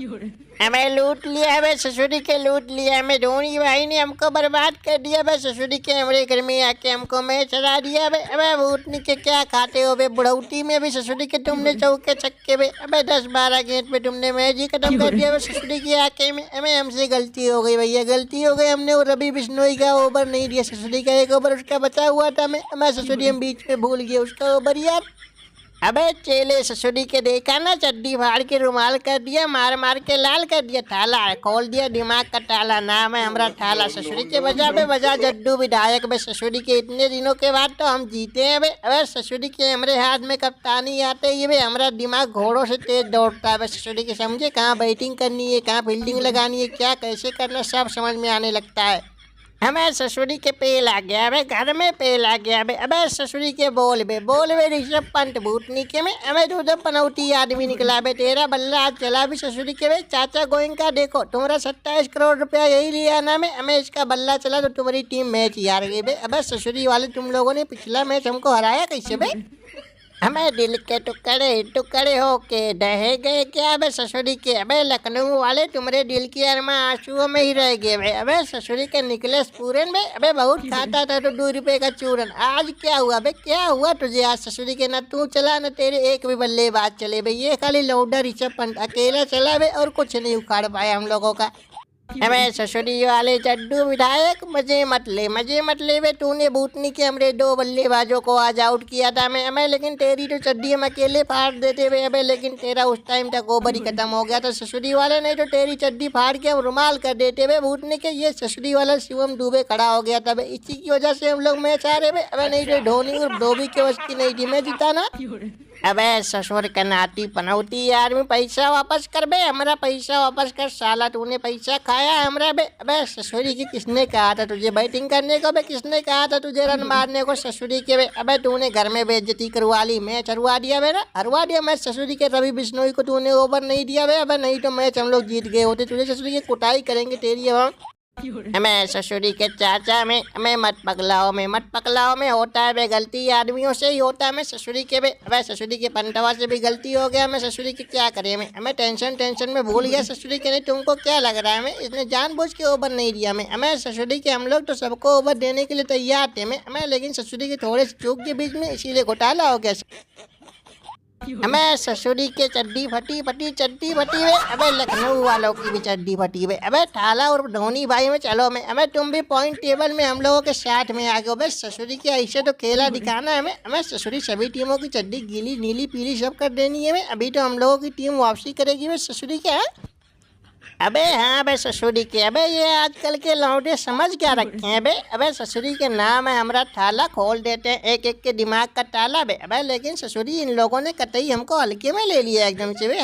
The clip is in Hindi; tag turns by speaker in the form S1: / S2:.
S1: हमें लूट लिया, हमें ससुरी के लूट लिया, हमें धोनी भाई ने हमको बर्बाद कर दिया। बे ससुरी के हमारे घर में आके हमको मैच हरा दिया। बे अबे भूतनी के क्या खाते हो बे, बुढ़ौती में भी ससुरी के तुमने चौके छक्के बे, अबे 10-12 गेंद पे तुमने मैच ही खत्म कर दिया। बे ससुरी की आके में हमें हमसे गलती हो गई भैया, गलती हो गई। हमने वो रवि बिश्नोई का ओवर नहीं दिया, ससुरी का एक ओवर उसका बचा हुआ था। मैं ससुरी हम बीच में भूल गए उसका ओवर यार। अबे चेले ससुरी के देखा ना, चड्डी फाड़ के रुमाल कर दिया, मार मार के लाल कर दिया, थाला खोल दिया दिमाग का ताला। नाम है हमारा थाला। ससुरी के वजह पे वजह जड्डू विधायक बे, ससुरी के इतने दिनों के बाद तो हम जीते हैं बे। अबे ससुरी के हमारे हाथ में कप्तानी आते ही बे हमारा दिमाग घोड़ों से तेज दौड़ता है बे। ससुरी के समझे कहाँ बैटिंग करनी है, कहाँ फील्डिंग लगानी है, क्या कैसे करना, सब समझ में आने लगता है। हमें ससुरी के पेल आ गया, अबे घर में पेल आ गया बे। अबे ससुरी के बोल बे ऋषभ पंत भूतनी के में हमें तो जब पनौती आदमी निकला बे। तेरा बल्ला आज चला भी ससुरी के बे। चाचा गोइंका देखो, तुम्हारा 27 करोड़ रुपया यही लिया ना में, हमें इसका बल्ला चला तो तुम्हारी टीम मैच ही हार गई बे। अबे ससुरी वाले तुम लोगों ने पिछला मैच हमको हराया कैसे बे। हमें दिल के टुकड़े टुकड़े होके ढह गए क्या बे ससुरी के। अबे लखनऊ वाले तुम्हारे दिल की अरमा आंसुओं में ही रह गए बे। अबे ससुरी के निकले पूरन बे, अबे बहुत खाता था तो 2 रुपए का चूरन। आज क्या हुआ बे, क्या हुआ तुझे आज ससुरी के, ना तू चला ना तेरे एक भी बल्लेबाज चले बे। ये खाली लौंडा ऋषभ पंत अकेला चला बे और कुछ नहीं उखाड़ पाया हम लोगों का। हमें ससुरी वाले चड्डू विधायक मजे मत ले बे। तूने भूतनी के हमरे 2 बल्लेबाजों को आज आउट किया था हमें, लेकिन तेरी तो चड्डी हम अकेले फाड़ देते बे। अबे लेकिन तेरा उस टाइम तक ओवर ही खत्म हो गया था ससुरी वाले, नहीं तो तेरी चड्डी फाड़ के हम रुमाल कर देते बे भूतनी के। ये ससुरी वाला शिवम दुबे खड़ा हो गया था बे, इसी की वजह से हम लोग मैच हारे बे। अबे नहीं तो धोनी और धोबी के वश की नहीं थी मैं जीता ना। अबे ससुर का नाती पनौती आदमी, पैसा वापस कर बे, हमारा पैसा वापस कर साला। तूने पैसा खाया हमरा बे। अबे ससुरी की किसने कहा था तुझे बैटिंग करने को बे, किसने कहा था तुझे रन मारने को ससुरी के बे। अबे तूने घर में बेइज्जती करवा ली, मैच हरवा दिया मेरा, हरवा दिया मैच ससुरी के। रवि बिश्नोई को तूने ओवर नहीं दिया बे। अबे नहीं तो मैच हम लोग जीत गए होते। तुझे ससुरी की कुटाई करेंगे तेरी हम। हमें ससुरी के चाचा में हमें मत पकलाओ में होता है बे, गलती आदमियों से ही होता है। मैं ससुरी के बे, अबे ससुरी के पंटवा से भी गलती हो गया। मैं ससुरी की क्या करें, हमें टेंशन में भूल गया ससुरी के। नहीं तुमको क्या लग रहा है हमें इसने जानबूझ के ओवर नहीं दिया हमें ससुरी के। हम लोग तो सबको ओवर देने के लिए तैयार थे हमें, लेकिन ससुरी के थोड़े चूक के बीच में इसीलिए घोटाला हो गया। हमें ससुरी के चड्डी फटी चड्डी फटी वे। अबे लखनऊ वालों की भी चड्डी फटी वे। अबे थाला और धोनी भाई में चलो में, हमें तुम भी पॉइंट टेबल में हम लोगों के साथ में आ गए। बस ससुरी के ऐसे तो खेला दिखाना है हमें ससुरी सभी टीमों की चड्डी गीली नीली पीली सब कर देनी है। अभी तो हम लोगों की टीम वापसी करेगी वे ससुरी के। अबे हाँ बे ससुरी के, अबे ये आजकल के लौंडे समझ क्या रखे हैं बे। अबे ससुरी के नाम है हमारा थाला, खोल देते हैं एक एक के दिमाग का ताला बे। अबे लेकिन ससुरी इन लोगों ने कतई हमको हल्के में ले लिया एकदम से बे।